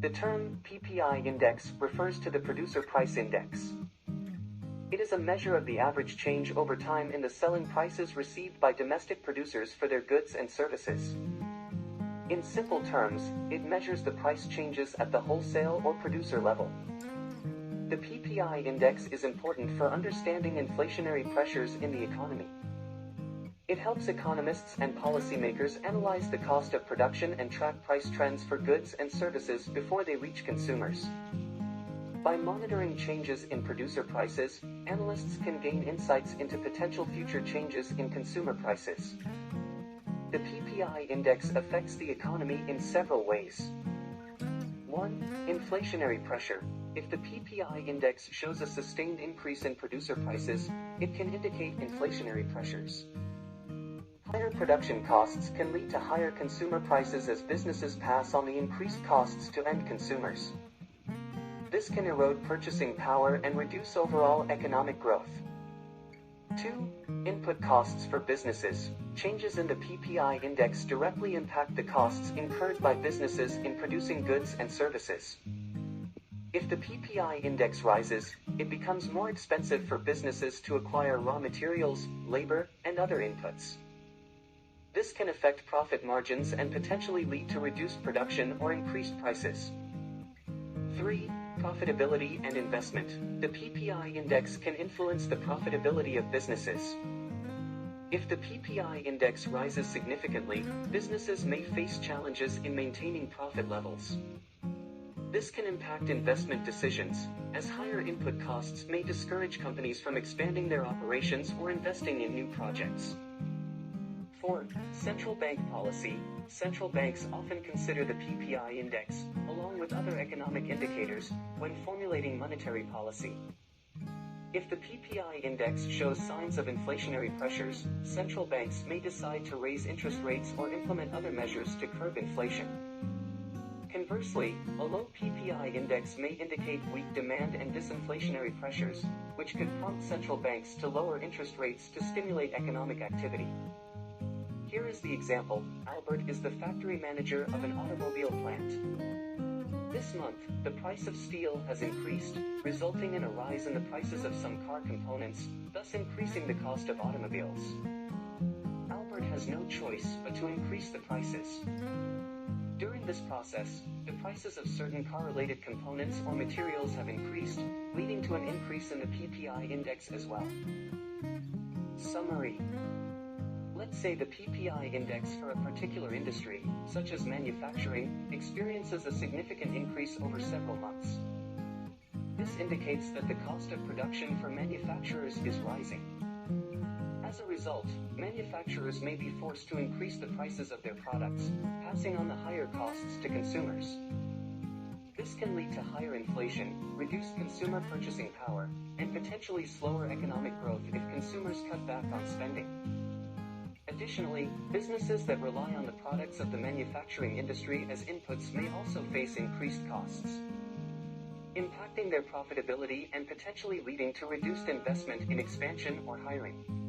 The term PPI index refers to the producer price index. It is a measure of the average change over time in the selling prices received by domestic producers for their goods and services. In simple terms, it measures the price changes at the wholesale or producer level. The PPI index is important for understanding inflationary pressures in the economy. It helps economists and policymakers analyze the cost of production and track price trends for goods and services before they reach consumers. By monitoring changes in producer prices, analysts can gain insights into potential future changes in consumer prices. The PPI index affects the economy in several ways. 1. Inflationary pressure. If the PPI index shows a sustained increase in producer prices, it can indicate inflationary pressures. Higher production costs can lead to higher consumer prices as businesses pass on the increased costs to end consumers. This can erode purchasing power and reduce overall economic growth. 2. Input costs for businesses. Changes in the PPI index directly impact the costs incurred by businesses in producing goods and services. If the PPI index rises, it becomes more expensive for businesses to acquire raw materials, labor, and other inputs. This can affect profit margins and potentially lead to reduced production or increased prices. 3. Profitability and investment. The PPI index can influence the profitability of businesses. If the PPI index rises significantly, businesses may face challenges in maintaining profit levels. This can impact investment decisions, as higher input costs may discourage companies from expanding their operations or investing in new projects. 4. Central bank policy. Central banks often consider the PPI index, along with other economic indicators, when formulating monetary policy. If the PPI index shows signs of inflationary pressures, central banks may decide to raise interest rates or implement other measures to curb inflation. Conversely, a low PPI index may indicate weak demand and disinflationary pressures, which could prompt central banks to lower interest rates to stimulate economic activity. Here is the example. Albert is the factory manager of an automobile plant. This month, the price of steel has increased, resulting in a rise in the prices of some car components, thus increasing the cost of automobiles. Albert has no choice but to increase the prices. During this process, the prices of certain car-related components or materials have increased, leading to an increase in the PPI index as well. Summary. Let's say the PPI index for a particular industry, such as manufacturing, experiences a significant increase over several months. This indicates that the cost of production for manufacturers is rising. As a result, manufacturers may be forced to increase the prices of their products, passing on the higher costs to consumers. This can lead to higher inflation, reduced consumer purchasing power, and potentially slower economic growth if consumers cut back on spending. Additionally, businesses that rely on the products of the manufacturing industry as inputs may also face increased costs, impacting their profitability and potentially leading to reduced investment in expansion or hiring.